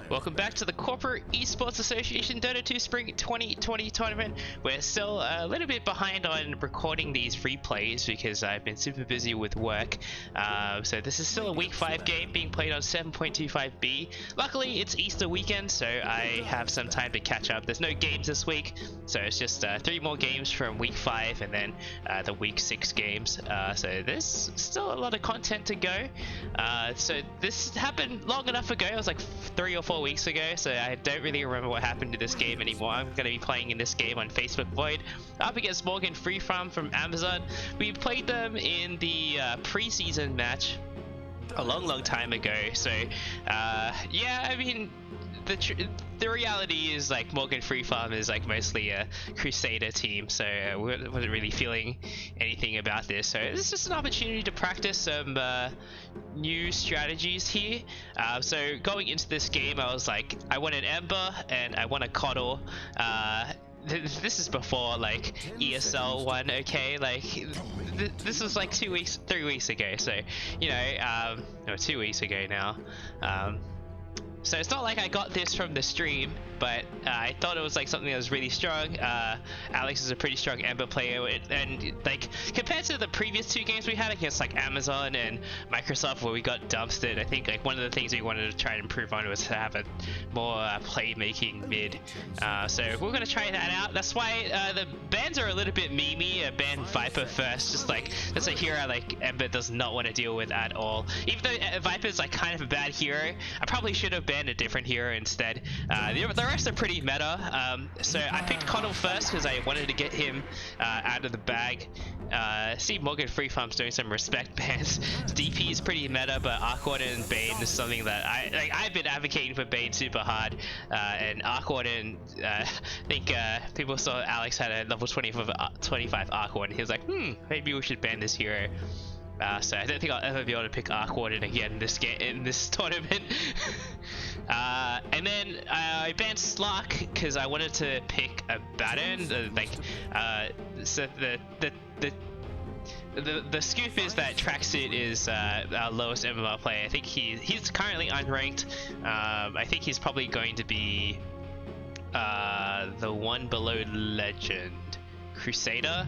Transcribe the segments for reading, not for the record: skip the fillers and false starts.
Welcome back to the Corporate Esports Association Dota 2 Spring 2020 tournament. We're still a little bit behind on recording these replays because I've been super busy with work. So this is still a week 5 game being played on 7.25B. Luckily it's Easter weekend, so I have some time to catch up. There's no games this week, so it's just 3 more games from week 5 and then the week 6 games. So there's still a lot of content to go. So this happened long enough ago. It was like 3 or 4 weeks ago, so I don't really remember what happened to this game anymore. I'm going to be playing in this game on Facebook Void up against Morgan Freefarm from AMZN. We played them in the pre-season match a long time ago, so yeah, I mean, the reality is like Morgan Freefarm is like mostly a Crusader team, so we wasn't really feeling anything about this. So it's just an opportunity to practice some new strategies here. So going into this game, I was like, I want an Ember and I want a Coddle. This is before like ESL 1, okay? Like this was like 3 weeks ago, so you know, no, 2 weeks ago now. So it's not like I got this from the stream, but I thought it was like something that was really strong. Alex is a pretty strong Ember player, and like compared to the previous 2 games we had against like Amazon and Microsoft where we got dumpstered, I think like one of the things we wanted to try and improve on was to have a more playmaking mid. So we're gonna try that out. That's why the bans are a little bit memey. Ban Viper first, just like that's a hero like Ember does not want to deal with at all. Even though Viper is like kind of a bad hero, I probably should have banned a different hero instead. The rest are pretty meta, so I picked Coddle first because I wanted to get him out of the bag. See Morgan Freefarm's doing some respect bans. DP is pretty meta, but Arc Warden and Bane is something that I've been advocating for Bane super hard, and Arc Warden, I think people saw Alex had a level 25 Arc Warden. He was like, maybe we should ban this hero. So I don't think I'll ever be able to pick Arc Warden again in this tournament. And then I banned Slark because I wanted to pick a Baron. So the scoop is that Tracksuit is our lowest MMR player. I think he's currently unranked. I think he's probably going to be the one below Legend. Crusader.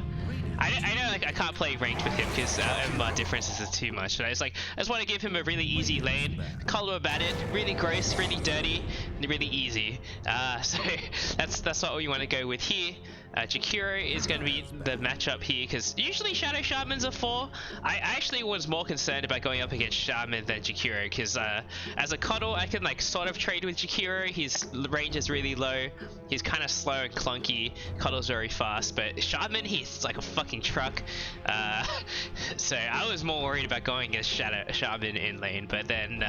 I know like I can't play ranked with him because MMR differences are too much. I just want to give him a really easy lane. Color about it, really gross, really dirty, and really easy. So that's what we want to go with here. Jakiro is going to be the matchup here because usually Shadow Shamans are 4. I actually was more concerned about going up against Shaman than Jakiro because as a Coddle I can like sort of trade with Jakiro. His range is really low, he's kind of slow and clunky. Coddle's very fast, but Shaman, he's like a fucking truck. So I was more worried about going against Shaman in lane, but then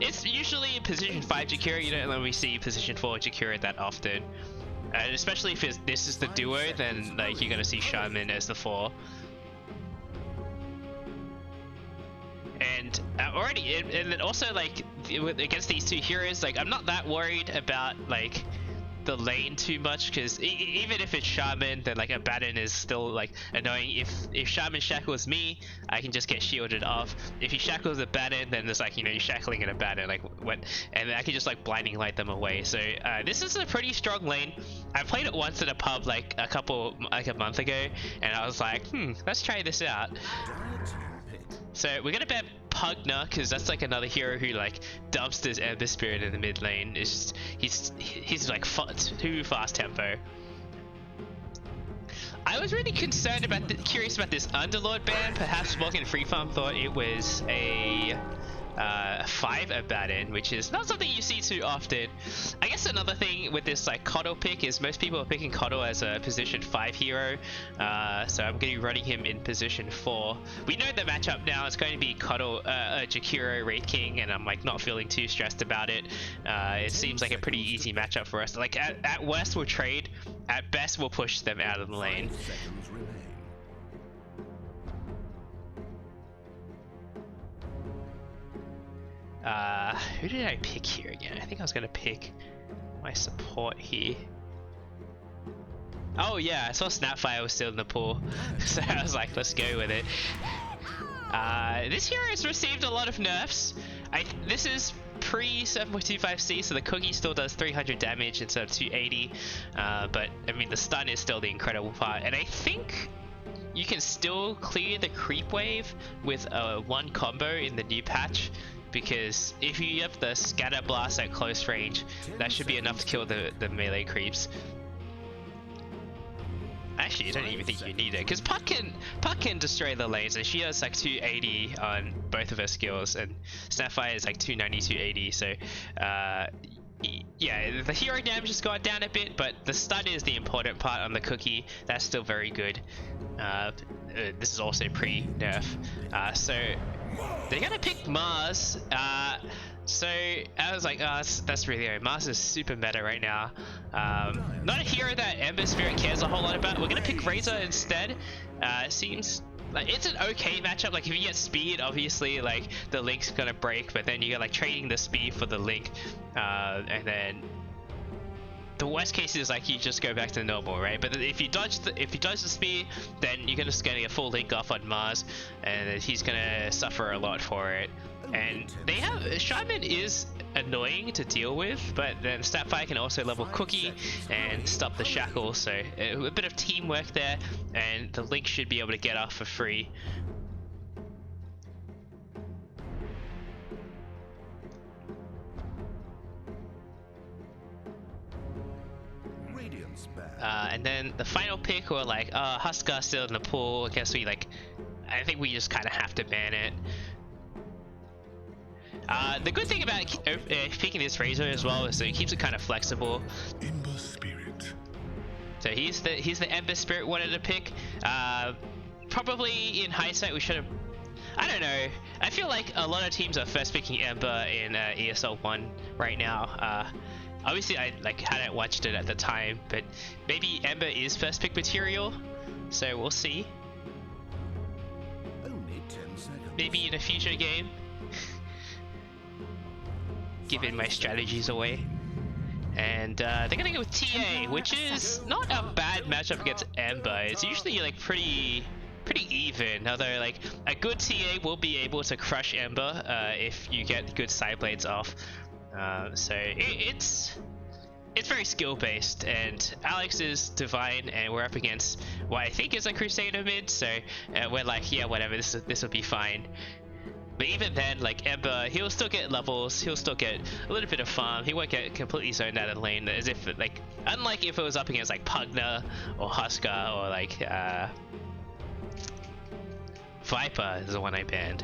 it's usually position 5 Jakiro. You don't really see position 4 Jakiro that often. And especially if this is the duo, then like you're gonna see Shaman as the 4. And and then also like against these 2 heroes, like I'm not that worried about like the lane too much because even if it's Shaman, then like a Baron is still like annoying. If Shaman shackles me, I can just get shielded off. If he shackles a Baron, then there's like, you know, you're shackling in a Baron, like what, and I can just like blinding light them away. So this is a pretty strong lane. I played it once in a pub like a month ago, and I was like, let's try this out. So we're gonna ban Pugna because that's like another hero who like dumps his Ember Spirit in the mid lane. It's just he's like too fast tempo. I was really concerned about curious about this Underlord ban. Perhaps Morgan Freefarm thought it was a 5 Abaddon, which is not something you see too often. I guess another thing with this like Coddle pick is most people are picking Coddle as a position 5 hero, so I'm going to be running him in position 4. We know the matchup now. It's going to be Coddle, Jakiro, Wraith King, and I'm like not feeling too stressed about it. It seems like a pretty easy matchup for us. Like at worst we'll trade, at best we'll push them out of the lane. Who did I pick here again? I think I was gonna pick my support here. Oh yeah, I saw Snapfire was still in the pool, so I was like, let's go with it. This hero has received a lot of nerfs. This is pre 7.25C, so the cookie still does 300 damage instead of 280. But I mean, the stun is still the incredible part, and I think you can still clear the creep wave with one combo in the new patch, because if you have the scatter blast at close range, that should be enough to kill the melee creeps. Actually, I don't even think you need it, because Puck can destroy the lanes, and she has like 280 on both of her skills, and Snapfire is like 290, 280, so yeah, the hero damage has gone down a bit, but the stun is the important part on the cookie. That's still very good. This is also pre-nerf. So they're gonna pick Mars. So I was like, oh, that's really good. Mars is super meta right now. Not a hero that Ember Spirit cares a whole lot about. We're gonna pick Razor instead. Seems like it's an okay matchup. Like if you get speed, obviously like the Link's gonna break, but then you get like trading the speed for the Link, and then the worst case is like you just go back to normal, right? But if you dodge the speed, then you're just gonna get a full Link off on Mars, and he's gonna suffer a lot for it. And they have Shaman is annoying to deal with, but then Snapfire can also level Cookie and stop the shackle, so a bit of teamwork there, and the Link should be able to get off for free. And then the final pick, we're like, Huskar still in the pool. I guess I think we just kind of have to ban it. The good thing about picking this Razor as well is that it keeps it kind of flexible. Ember Spirit. So he's the Ember Spirit wanted to pick. Probably in hindsight we should have. I don't know. I feel like a lot of teams are first picking Ember in ESL 1 right now. Obviously I hadn't watched it at the time, but maybe Ember is first pick material. So we'll see. Only 10 seconds. Maybe in a future game. Giving my strategies away. And they're gonna go with TA, which is not a bad matchup against Ember. It's usually like pretty even, although like a good TA will be able to crush Ember if you get good side blades off. So it's very skill based, and Alex is Divine, and we're up against what I think is a Crusader mid, so we're like, yeah, whatever, this will be fine. But even then, like Ember, he'll still get levels, he'll still get a little bit of farm, he won't get completely zoned out of lane, as if like, unlike if it was up against like Pugna or Huskar or like Viper is the one I banned.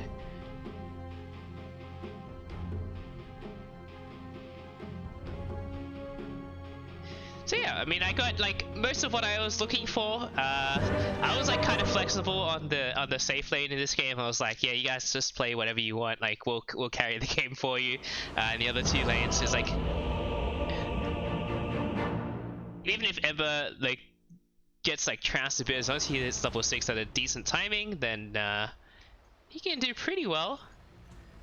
So yeah, I mean, I got like most of what I was looking for. I was like kind of flexible on the safe lane in this game. I was like, yeah, you guys just play whatever you want. Like we'll carry the game for you. And the other two lanes is like, even if Ember like gets like trounced a bit, as long as he hits level 6 at a decent timing, then he can do pretty well.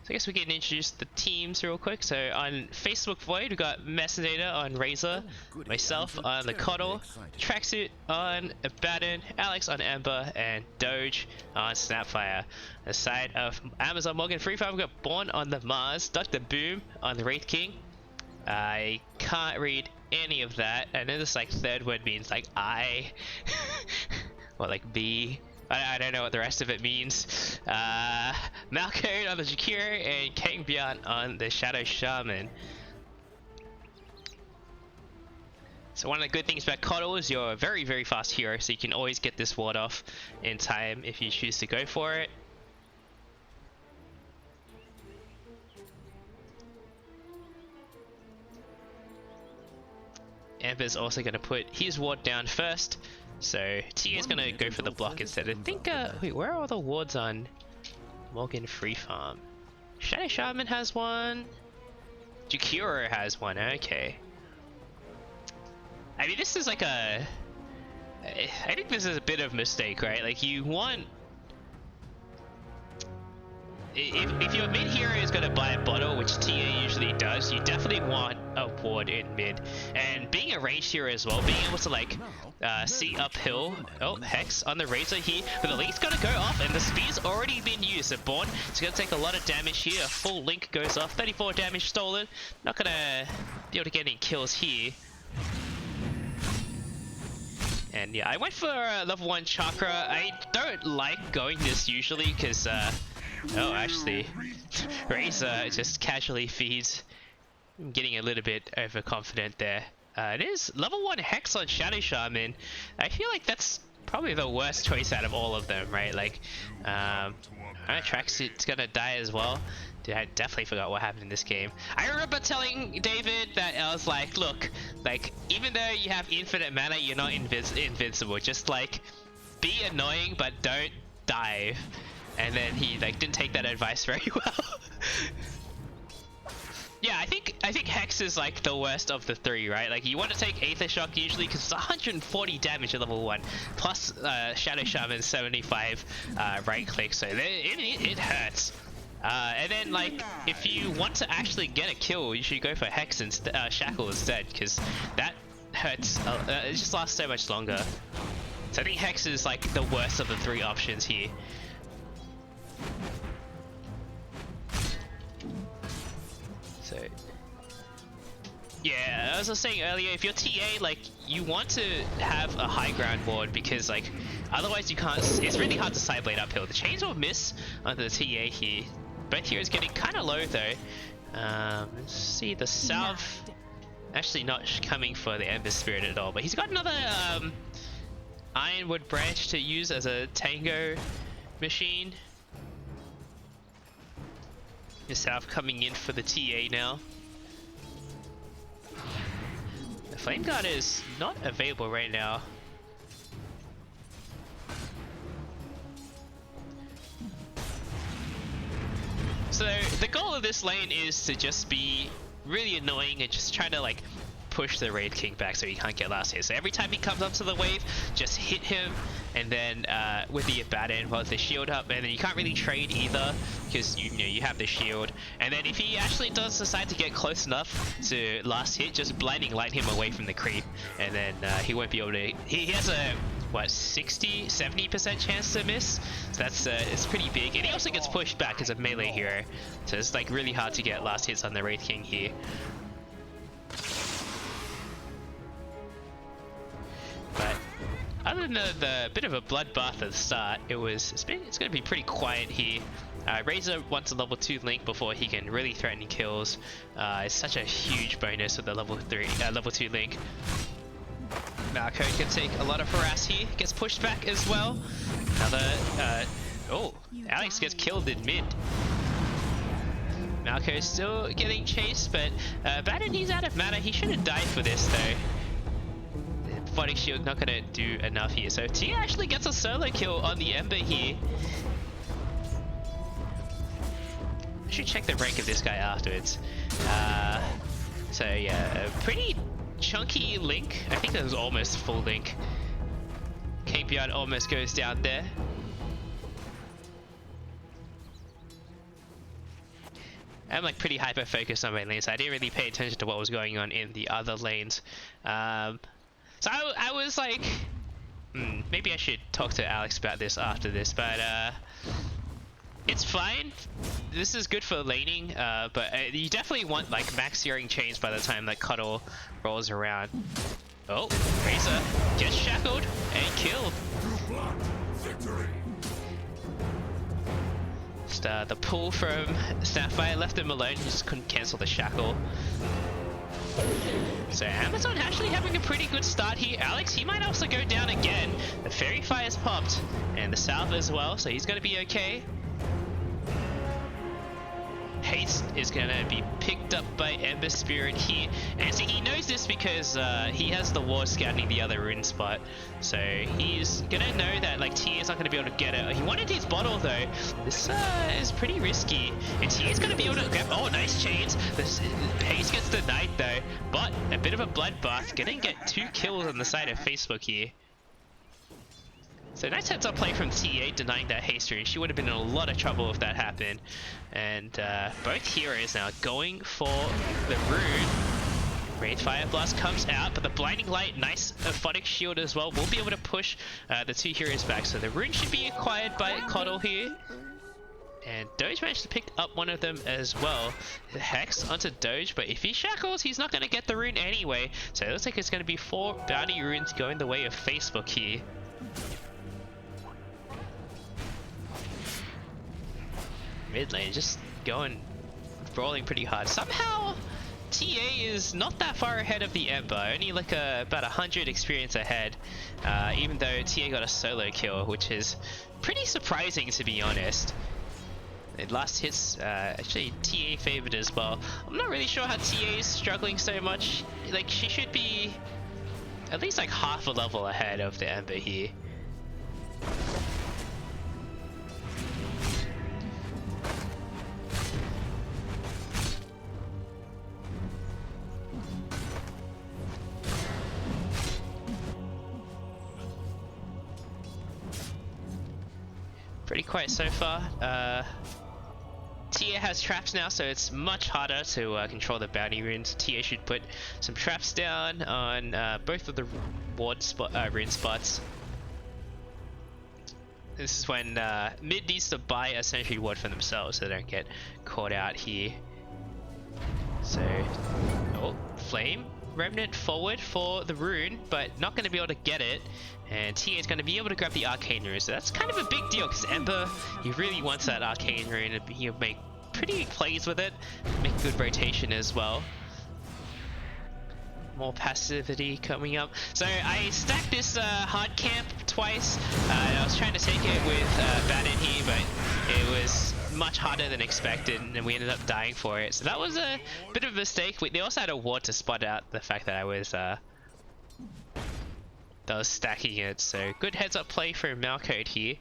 So I guess we can introduce the teams real quick. So on Facebook Void, we got Messenger on Razor, myself on the Coddle, Tracksuit on Abaddon, Alex on Ember, and Doge on Snapfire. Aside of Amazon Morgan Freefarm, we got Born on the Mars, Dr. Boom on the Wraith King. I can't read any of that. I know this like third word means like I, or like B. I don't know what the rest of it means. Malcode on the Jakiro and Kang Beyond on the Shadow Shaman. So one of the good things about Coddle is you're a very, very fast hero, so you can always get this ward off in time if you choose to go for it. Ember's also going to put his ward down first. So Tia is gonna go for the block instead. I think wait, where are all the wards on Morgan Freefarm? Shadow Shaman has one. Jakiro has one. Okay. I mean, this is like a. I think this is a bit of a mistake, right? Like you want. if your mid hero is going to buy a bottle, which TA usually does, you definitely want a ward in mid. And being a ranged hero as well, being able to like see uphill. Oh, Hex on the Razor here, but the link's going to go off, and the speed's already been used. So Born is going to take a lot of damage here. A full link goes off, 34 damage stolen. Not going to be able to get any kills here. And yeah, I went for level 1 Chakra. I don't like going this usually because, oh, actually, Razor just casually feeds. I'm getting a little bit overconfident there. It is level 1 Hex on Shadow Shaman. I feel like that's probably the worst choice out of all of them, right? Like, alright, Tracksuit's gonna die as well. Dude, I definitely forgot what happened in this game. I remember telling David that I was like, look, like, even though you have infinite mana, you're not invincible. Just like, be annoying, but don't dive. And then he like didn't take that advice very well. Yeah, I think Hex is like the worst of the three, right? Like you want to take Aether Shock usually because it's 140 damage at level 1, plus Shadow Shaman 75 right click, so it hurts. And then like if you want to actually get a kill, you should go for Hex and Shackle instead, because that hurts. It just lasts so much longer. So I think Hex is like the worst of the three options here. So yeah, as I was saying earlier, if you're TA, like you want to have a high ground ward, because like otherwise you can't. It's really hard to side blade uphill. The chains will miss onto the TA here. Both heroes getting kind of low though. Let's see, the South actually not coming for the Ember Spirit at all, but he's got another Ironwood branch to use as a tango machine. The South coming in for the TA now. The Flame Guard is not available right now. So the goal of this lane is to just be really annoying and just try to like push the Wraith King back so he can't get last hit. So every time he comes up to the wave, just hit him, and then with the Abaddon, well, the shield up, and then you can't really trade either because you know you have the shield. And then if he actually does decide to get close enough to last hit, just blinding light him away from the creep, and then he won't be able to. He has a what 60-70% chance to miss, so that's it's pretty big. And he also gets pushed back as a melee hero, so it's like really hard to get last hits on the Wraith King here. But other than the bit of a bloodbath at the start, it's going to be pretty quiet here. Razor wants a level 2 link before he can really threaten kills. It's such a huge bonus with the level 2 link. Malco can take a lot of harass here, gets pushed back as well. Another, oh, Alex gets killed in mid. Malco is still getting chased, but Baden, he's out of mana. He shouldn't die for this though. Fighting Shield not gonna do enough here. So Tia actually gets a solo kill on the Ember here. I should check the rank of this guy afterwards. So yeah, a pretty chunky link. I think that was almost full link. Cape Yard almost goes down there. I'm like pretty hyper focused on my lanes, so I didn't really pay attention to what was going on in the other lanes. So I was like, maybe I should talk to Alex about this after this, but it's fine. This is good for laning, but you definitely want like max searing chains by the time that Cuddle rolls around. Oh, Razor gets shackled and killed. Just the pull from Sapphire left him alone. He just couldn't cancel the shackle. So AMZN actually having a pretty good start here. Alex, he might also go down again. The Fairy Fire's popped, and the South as well, so he's gonna be okay. Haste is gonna be picked up by Ember Spirit here, and see, he knows this because he has the ward scouting the other rune spot, so he's gonna know that like T is not gonna be able to get it. He wanted his bottle though. This is pretty risky, and T is gonna be able to get. Oh, nice chains. This Haste gets denied though, but a bit of a bloodbath. Gonna get 2 kills on the side of Facebook here. So nice heads up play from CEA denying that haste rune. She would have been in a lot of trouble if that happened. And both heroes now going for the rune. Wraith Fire Blast comes out, but the Blinding Light, nice Aphotic Shield as well, will be able to push the two heroes back. So the rune should be acquired by Coddle here. And Doge managed to pick up one of them as well. The Hex onto Doge, but if he shackles, he's not going to get the rune anyway. So it looks like it's going to be 4 bounty runes going the way of Facebook here. Mid lane just brawling pretty hard. Somehow TA is not that far ahead of the Ember, only like about 100 experience ahead, even though TA got a solo kill, which is pretty surprising to be honest. The last hits actually TA favored as well. I'm not really sure how TA is struggling so much. Like she should be at least like half a level ahead of the Ember here. Pretty quiet so far. TA has traps now, so it's much harder to control the bounty runes. TA should put some traps down on both of the rune spots. This is when mid needs to buy a sentry ward for themselves so they don't get caught out here. So, oh, Flame Remnant forward for the rune, but not going to be able to get it. And TA is going to be able to grab the Arcane Rune, so that's kind of a big deal because Ember, he really wants that Arcane Rune, and he'll make pretty plays with it, make good rotation as well. More passivity coming up. So I stacked this hard camp twice. I was trying to take it with Bandit here, but it was much harder than expected, and we ended up dying for it. So that was a bit of a mistake. They also had a ward to spot out the fact that I was stacking it. So good heads up play for Malcode here.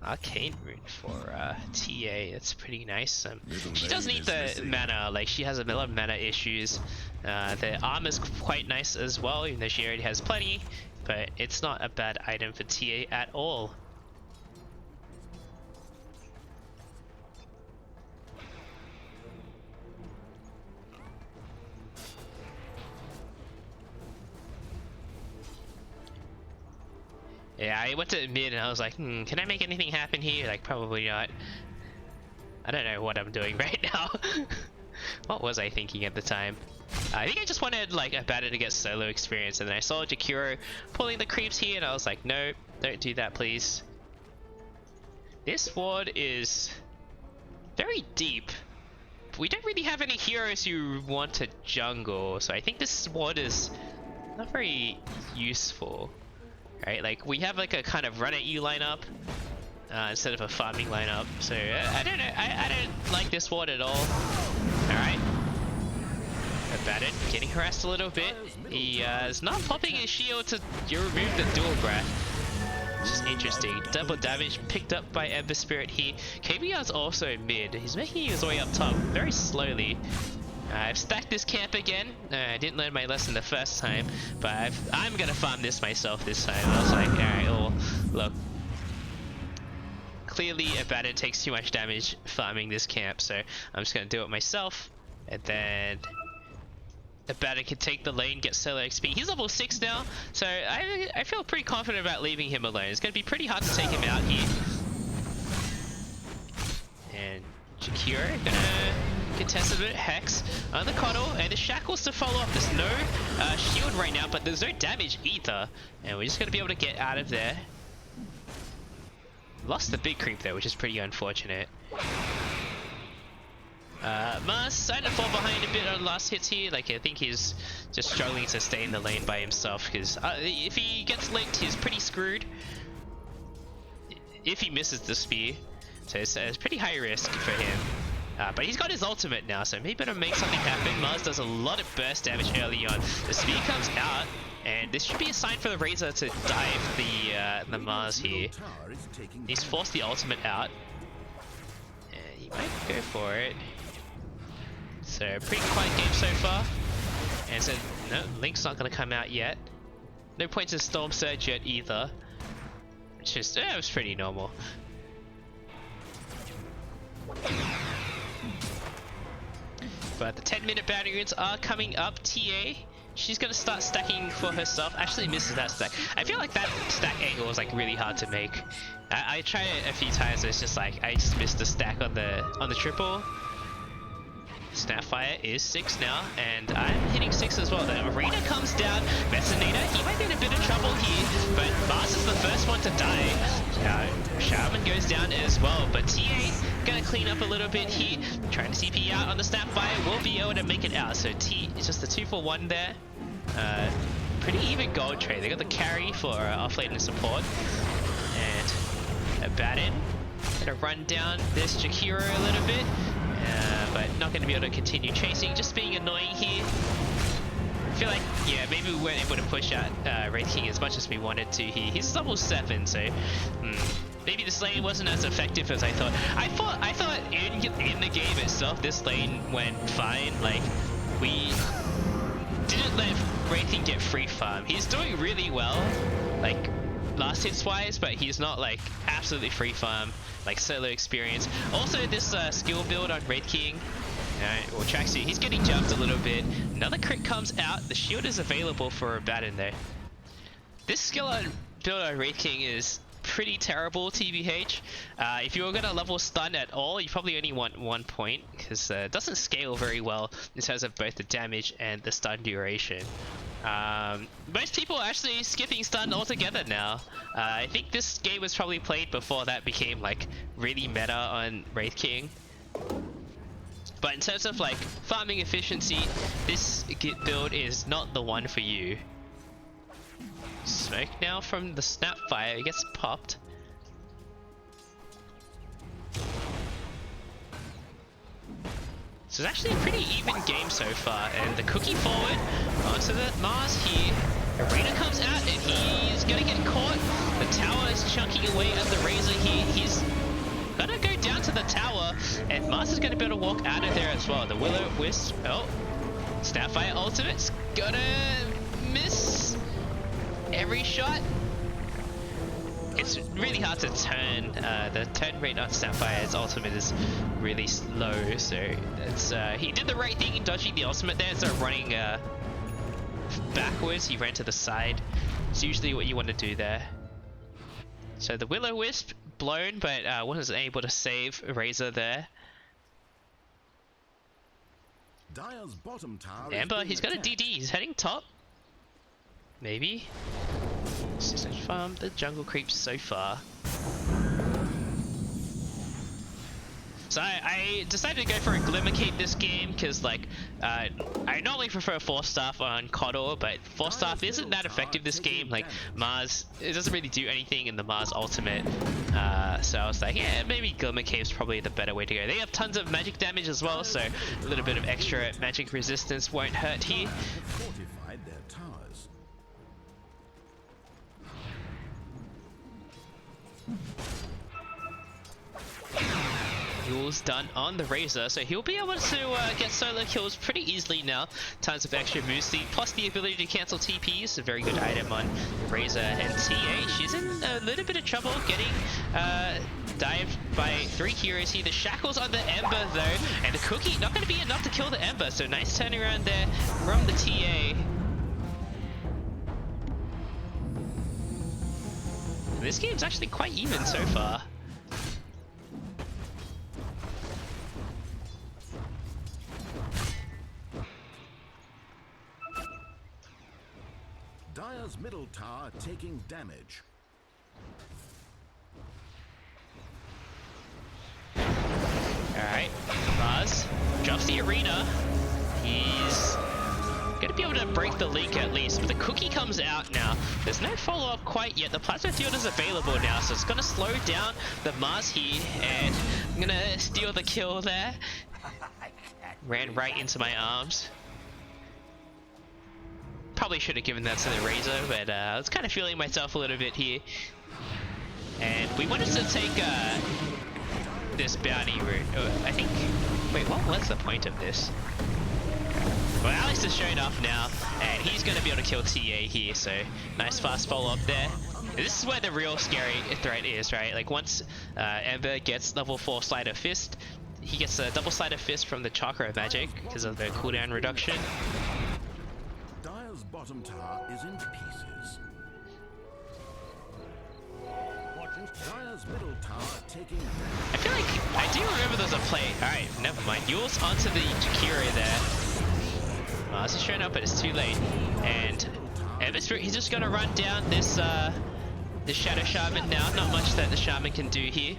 Arcane Rune for TA, that's pretty nice. She does need the mana, like she has a lot of mana issues. The armor's quite nice as well, even though she already has plenty, but it's not a bad item for TA at all. Yeah, I went to mid and I was like, can I make anything happen here? Like, probably not. I don't know what I'm doing right now. What was I thinking at the time? I think I just wanted like a batter to get solo experience, and then I saw Jakiro pulling the creeps here and I was like, no, don't do that please. This ward is very deep. We don't really have any heroes who want to jungle, so I think this ward is not very useful. Right, like we have like a kind of run at you lineup instead of a farming lineup. So I don't know. I don't like this ward at all. All right, Bandit getting harassed a little bit. He is not popping his shield to remove the dual breath, which is interesting. Double damage picked up by Ember Spirit here. KBR's also mid. He's making his way up top very slowly. I've stacked this camp again. I didn't learn my lesson the first time, but I'm gonna farm this myself this time. I was like, alright, well, look. Clearly, a batter takes too much damage farming this camp, so I'm just gonna do it myself. And then a batter can take the lane, get solo XP. He's level 6 now, so I feel pretty confident about leaving him alone. It's gonna be pretty hard to take him out here. And Jakiro gonna contest a bit. Hex on the Coddle, and the Shackles to follow up. There's no shield right now, but there's no damage either, and we're just gonna be able to get out of there. Lost the big creep there, which is pretty unfortunate. Mars starting to fall behind a bit on the last hits here. Like, I think he's just struggling to stay in the lane by himself, because if he gets linked, he's pretty screwed if he misses the spear. So it's pretty high risk for him. But he's got his ultimate now, so maybe it'll make something happen. Mars does a lot of burst damage early on. The spear comes out, and this should be a sign for the Razor to dive the Mars here. He's forced the ultimate out, and he might go for it. So pretty quiet game so far. And so, no, Link's not going to come out yet. No points in Storm Surge yet either. It's just, it was pretty normal. But the 10-minute bounty runes are coming up. TA, she's going to start stacking for herself. Actually misses that stack. I feel like that stack angle was like really hard to make. I tried it a few times, it's just like, I just missed the stack on the triple. Snapfire is 6 now, and I'm hitting 6 as well. The arena comes down. Messinator, he might be in a bit of trouble here, but Mars is the first one to die. Shaman goes down as well, but TA gonna clean up a little bit here. Trying to CP out on the Snapfire, will be able to make it out. So it's just a 2-for-1 there. Pretty even gold trade. They got the carry for offlane and support. And a Batten gonna run down this Jakiro a little bit. But not going to be able to continue chasing, just being annoying here. I feel like, yeah, maybe we weren't able to push out Wraith King as much as we wanted to here. He's level 7, so maybe this lane wasn't as effective as I thought. I thought in the game itself, this lane went fine. Like, we didn't let Wraith King get free farm. He's doing really well, like, last hits wise, but he's not like absolutely free farm like solo experience. Also this skill build on Wraith King or Tracksuit, he's getting jumped a little bit. Another crit comes out. The shield is available for a Batten there. This skill build on Wraith King is pretty terrible, TBH. If you were gonna level stun at all, you probably only want 1 point because it doesn't scale very well in terms of both the damage and the stun duration. Most people are actually skipping stun altogether now. I think this game was probably played before that became like really meta on Wraith King. But in terms of like farming efficiency, this build is not the one for you. Smoke now from the Snapfire, it gets popped. So it's actually a pretty even game so far, and the cookie forward onto the Mars here. Arena comes out and he's gonna get caught. The tower is chunking away at the Razor here. He's gonna go down to the tower, and Mars is gonna be able to walk out of there as well. The Will-O-Wisp, oh, Snapfire ultimate's gonna miss every shot. It's really hard to turn. The turn rate on Snapfire's ultimate is really slow, so it's he did the right thing in dodging the ultimate there. Instead of running backwards, he ran to the side. It's usually what you want to do there. So the Will-O-Wisp blown, but wasn't able to save Razor there. Dire's bottom tower Amber, he's got a DD. He's heading top. Maybe. System farm the jungle creeps so far. So I decided to go for a Glimmer Cape this game because like I normally prefer Force Staff on Coddle, but Force Staff isn't that effective this game. Like Mars, it doesn't really do anything in the Mars ultimate. So I was like, yeah, maybe Glimmer Cape's probably the better way to go. They have tons of magic damage as well, so a little bit of extra magic resistance won't hurt here. fortified their towers. Yule's done on the Razor, so he'll be able to get solo kills pretty easily now. Tons of extra moves speed, plus the ability to cancel TPs, a very good item on Razor. And TA, she's in a little bit of trouble getting dived by 3 heroes here. The Shackles on the Ember though, and the Cookie not going to be enough to kill the Ember, so nice turnaround there from the TA. This game's actually quite even so far. Dire's middle tower taking damage. Alright, Mars drops the arena. He's gonna be able to break the link at least, but the Cookie comes out now. There's no follow-up quite yet. The Plasma Field is available now, so it's gonna slow down the Mars here, and I'm gonna steal the kill there. Ran right into my arms. Probably should have given that to the Razor, but I was kind of feeling myself a little bit here. And we wanted to take this bounty route. I think... Wait, what was the point of this? Well, Alex is showing off now, and he's going to be able to kill CEA here, so nice fast follow-up there. And this is where the real scary threat is, right? Like, once Ember gets level 4 Sleight of Fist, he gets a double Sleight of Fist from the Chakra Magic because of the cooldown reduction. Dire's bottom tower is in pieces. Dire's middle tower taking damage. I feel like I do remember there's a play. Alright, never mind. Yule's onto the Jakiri there. Mars is showing up, but it's too late. And he's just gonna run down this the Shadow Shaman now. Not much that the Shaman can do here.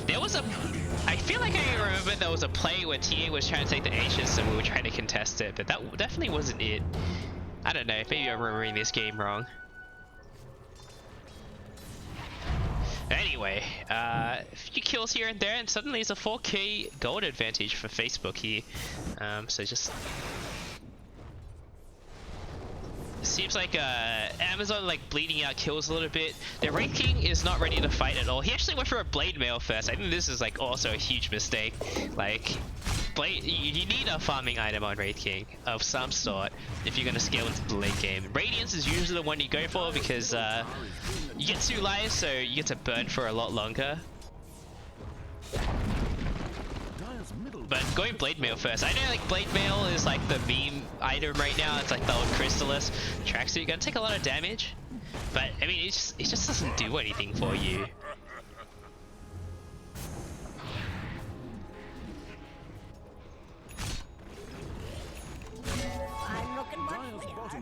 There was a... I feel like I remember there was a play where TA was trying to take the Aegis and we were trying to contest it, but that definitely wasn't it. I don't know, maybe I'm remembering this game wrong. Anyway, a few kills here and there, and suddenly it's a 4k gold advantage for Facebook here. So just... Seems like Amazon like bleeding out kills a little bit. The Wraith King is not ready to fight at all. He actually went for a Blade Mail first. I think this is like also a huge mistake. Like, you need a farming item on Wraith King of some sort if you're gonna scale into the late game. Radiance is usually the one you go for because you get 2 lives, so you get to burn for a lot longer. But going Blade Mail first. I know like Blade Mail is like the meme item right now. It's like the old Crystallis tracksuit. Gonna take a lot of damage, but I mean it just doesn't do anything for you.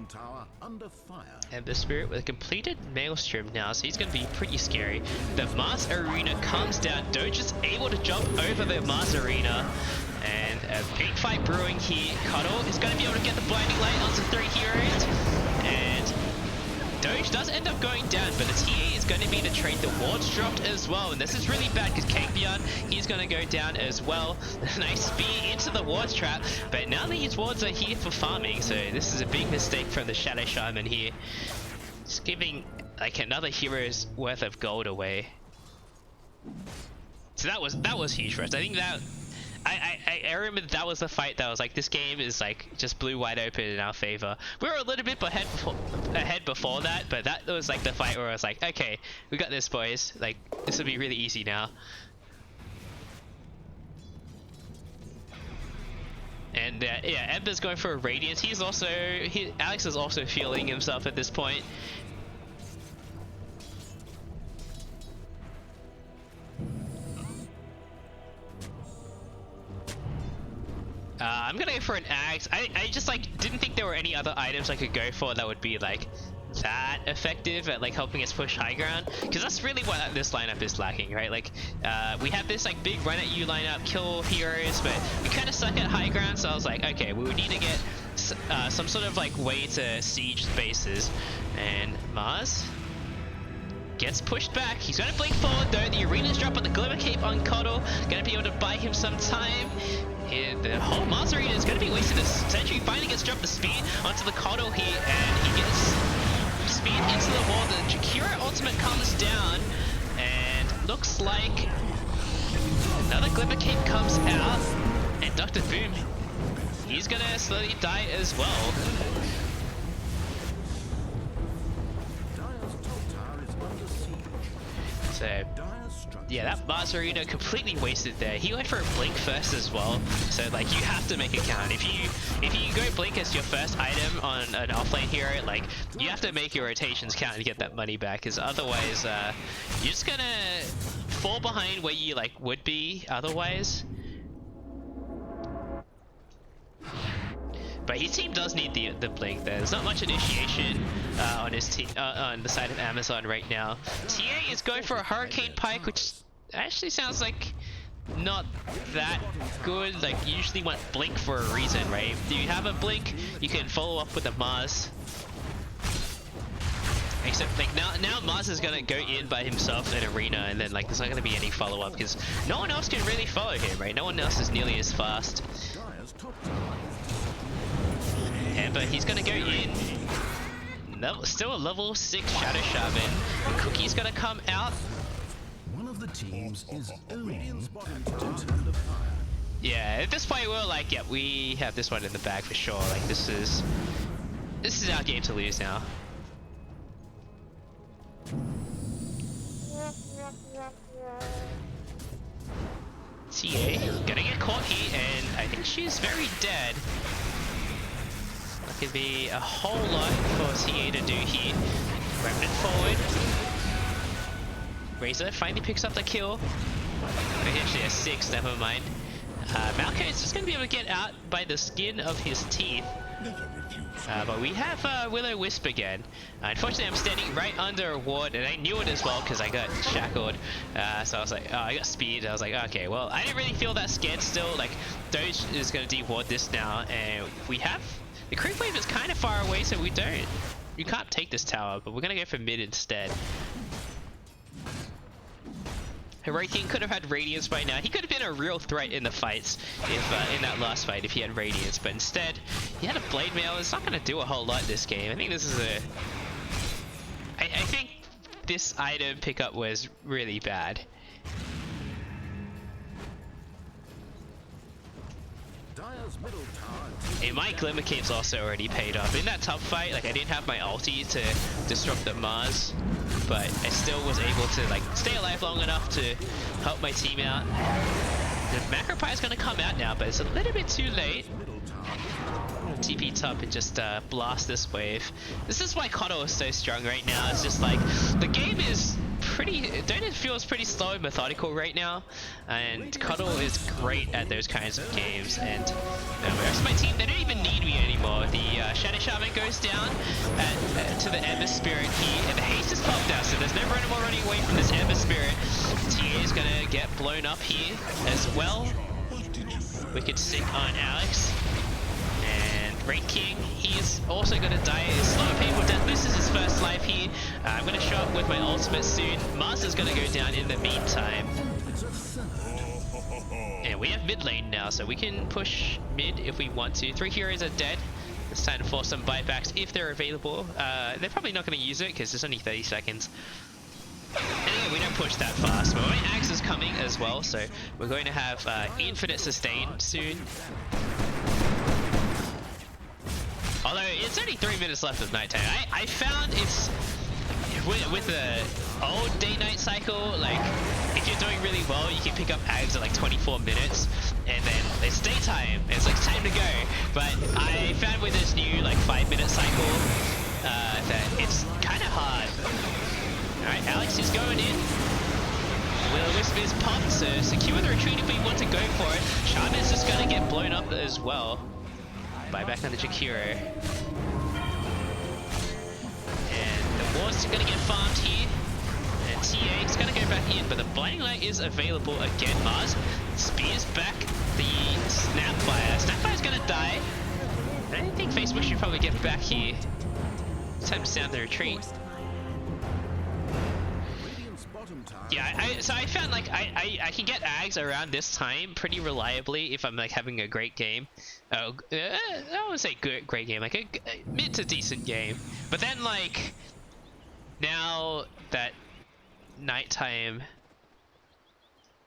Tower under fire. Ember Spirit with a completed Maelstrom now, so he's going to be pretty scary. The Mars Arena comes down. Doge is able to jump over the Mars Arena, and a big fight brewing here. Cuddle is going to be able to get the Blinding Light onto 3 heroes, and Doge does end up going down, but the TA is going to be the trade. The wards dropped as well, and this is really bad because Kangbyon, he's going to go down as well. Nice speed into the wards trap, but now these wards are here for farming, so this is a big mistake from the Shadow Shaman here. Just giving like another hero's worth of gold away. So that was huge for us. I think that I remember that was the fight that was like, this game is like just blew wide open in our favor. We were a little bit ahead before that, but that was like the fight where I was like, okay, we got this, boys. Like, this will be really easy now. And yeah, Ember's going for a Radiance. Alex is also feeling himself at this point. I'm gonna go for an axe. I just like didn't think there were any other items I could go for that would be like that effective at like helping us push high ground, because that's really what this lineup is lacking, right? Like we have this like big run at you lineup, kill heroes, but we kind of suck at high ground. So I was like, okay, we would need to get some sort of like way to siege spaces. And Mars gets pushed back. He's gonna blink forward though. The arena's drop on the Glimmer Cape on Coddle, gonna be able to buy him some time. The whole Mars Arena is going to be wasted. The Sentry finally gets dropped the speed onto the Coddle here, and he gets speed into the wall. The Jakiro ultimate comes down, and looks like another Glimmer Cape comes out, and Dr. Boom, he's going to slowly die as well. So yeah, that Mars Arena completely wasted there. He went for a blink first as well, so like you have to make it count. If you go blink as your first item on an offlane hero, like you have to make your rotations count to get that money back, because otherwise you're just gonna fall behind where you like would be otherwise. But his team does need the blink there. There's not much initiation on his team on the side of Amazon right now. TA is going for a Hurricane Pike, which actually sounds like not that good. Like, you usually want blink for a reason, right? If you have a blink, you can follow up with a Mars. Except like now Mars is gonna go in by himself in arena, and then like there's not gonna be any follow up because no one else can really follow him, right? No one else is nearly as fast. But he's gonna go in. Still a level 6 Shadow Shaman. And Cookie's gonna come out. One of the teams is owning under fire. Yeah, at this point we're like, yeah, we have this one in the bag for sure. Like this is our game to lose now. CEA gonna get caught here, and I think she's very dead. That could be a whole lot for CEA to do here. Remnant forward. Razor finally picks up the kill. Actually a 6, never mind. Malco is just gonna be able to get out by the skin of his teeth. But we have Will-O-Wisp again. Unfortunately, I'm standing right under a ward, and I knew it as well because I got shackled. So I was like, oh, I got speed. I was like, okay, well, I didn't really feel that scared still. Like, Doge is going to de-ward this now, and we have... The creep wave is kind of far away, so we can't take this tower, but we're going to go for mid instead. Heroic King could have had Radiance by now. He could have been a real threat in the fights if in that last fight if he had Radiance, but instead he had a Blade Mail. It's not going to do a whole lot this game. I think this is I think this item pickup was really bad. And my Glimmer Cape's also already paid off. In that top fight, like I didn't have my ulti to disrupt the Mars, but I still was able to like stay alive long enough to help my team out. The Macropie is gonna come out now, but it's a little bit too late. TP top and just blast this wave. This is why Kodo is so strong right now. It's just like the game is pretty, Dota feels pretty slow and methodical right now, and Kodo is great at those kinds of games. And the rest of my team, they don't even need me anymore. The Shadow Shaman goes down to the Ember Spirit here, and the haste is popped out, so there's no more running away from this Ember Spirit. TA is gonna get blown up here as well. Wicked Sick on Alex. Great King, he's also going to die a slow painful death. Loses his first life here. I'm going to show up with my ultimate soon. Master's going to go down in the meantime. And we have mid lane now, so we can push mid if we want to. 3 heroes are dead. It's time to force some buybacks if they're available. They're probably not going to use it because it's only 30 seconds. Anyway, we don't push that fast. But my axe is coming as well, so we're going to have infinite sustain soon. Although it's only 3 minutes left of nighttime. I found it's with the old day-night cycle, like if you're doing really well, you can pick up ags at like 24 minutes, and then it's daytime. It's like time to go. But I found with this new like 5-minute cycle that it's kind of hard. All right, Alex is going in. Will-O-Wisp is popped, so secure the retreat if we want to go for it. Shaman's just gonna get blown up as well. Buyback on the Jakiro. And the ward's gonna get farmed here. And TA is gonna go back in, but the Blinding Light is available again. Mars spears back the Snapfire. Snapfire's gonna die. I think Facebook should probably get back here. It's time to sound the retreat. Yeah, so I found like I can get ags around this time pretty reliably if I'm like having a great game. I wouldn't say great game, like a mid to decent game. But then like now that nighttime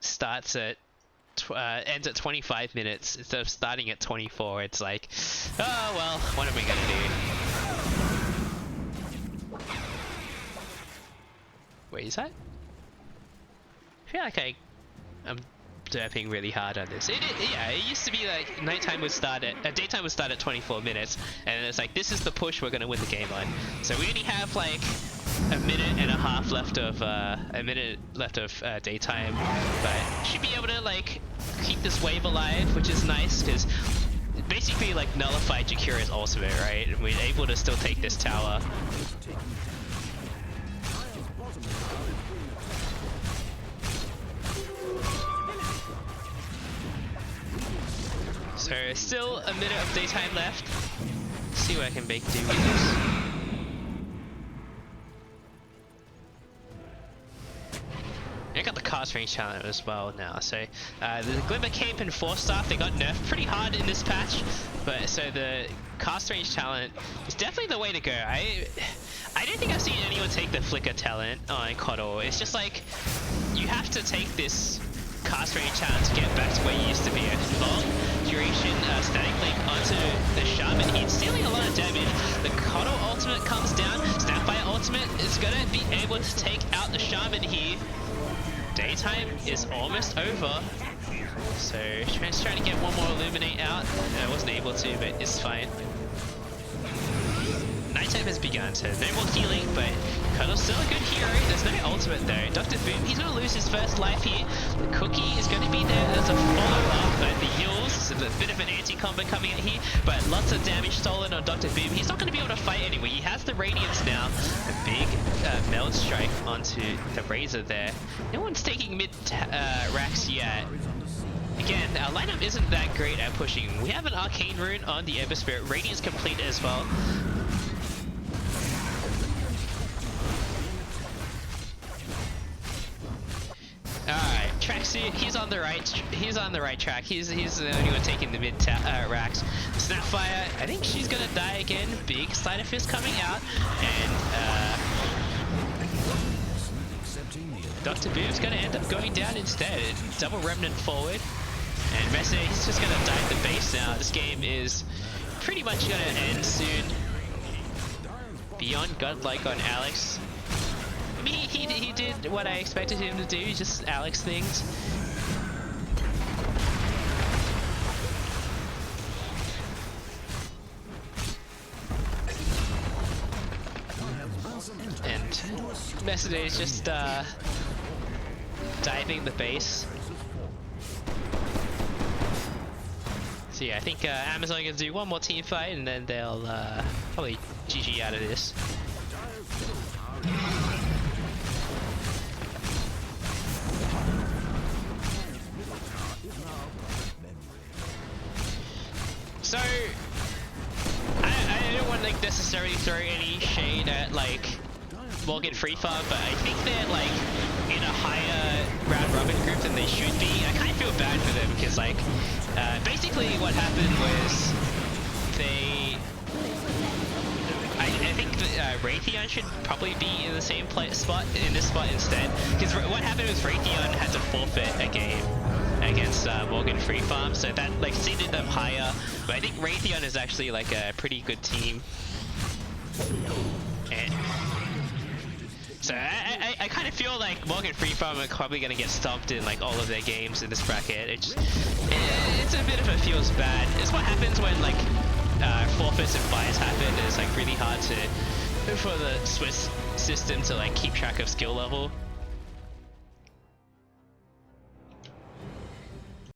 starts at ends at 25 minutes instead of starting at 24, it's like, oh well, what am I gonna do? Wait, is that? I feel like I'm derping really hard on this. Yeah, it used to be like nighttime would start at daytime would start at 24 minutes, and it's like this is the push we're gonna win the game on. So we only have like a minute and a half left of daytime, but should be able to like keep this wave alive, which is nice because basically like nullified Jakira's ultimate, right? And we're able to still take this tower. So still a minute of daytime left. Let's see what I can make do with this. I got the cast range talent as well now. So the Glimmer Cape and Force Staff, they got nerfed pretty hard in this patch, but so the cast range talent is definitely the way to go. I don't think I've seen anyone take the Flicker talent on Kodo. It's just like you have to take this cast range time to get back to where he used to be. A long duration static link onto the Shaman. He's dealing a lot of damage. The Kodo ultimate comes down. Snapfire ultimate is going to be able to take out the Shaman here. Daytime is almost over. So Trent's trying to get one more Illuminate out. I wasn't able to, but it's fine. Nighttime has begun, so no more healing, but Cuddle's still a good hero. There's no ultimate though. Dr. Boom, he's going to lose his first life here. The Cookie is going to be there as a follow-up, but the heals, a bit of an anti-combo coming out here, but lots of damage stolen on Dr. Boom. He's not going to be able to fight anyway. He has the Radiance now. A big meld strike onto the Razor there. No one's taking mid racks yet. Again, our lineup isn't that great at pushing. We have an Arcane Rune on the Ember Spirit. Radiance complete as well. Alright, Tracksuit, he's on the right track. He's the only one taking the mid racks. Snapfire, I think she's gonna die again. Big Slider Fist coming out, and Dr. Boom's gonna end up going down instead. Double Remnant forward, and Messi, he's just gonna die at the base now. This game is pretty much gonna end soon. Beyond Godlike on Alex. I mean, he did what I expected him to do, just Alex things. And Messi is just diving the base. So yeah, I think Amazon are gonna do one more team fight and then they'll probably GG out of this. So I don't want to like necessarily throw any shade at like Morgan Freefarm, but I think they're like in a higher round robin group than they should be. I kind of feel bad for them because like basically what happened was they I think Raytheon should probably be in the same spot instead, because what happened was Raytheon had to forfeit a game against Morgan Freefarm, so that like seeded them higher. But I think Raytheon is actually like a pretty good team. And so I kind of feel like Morgan Freefarm are probably going to get stomped in like all of their games in this bracket. It's a bit of a feels bad. It's what happens when like forfeits and buys happen. It's like really hard to for the Swiss system to like keep track of skill level.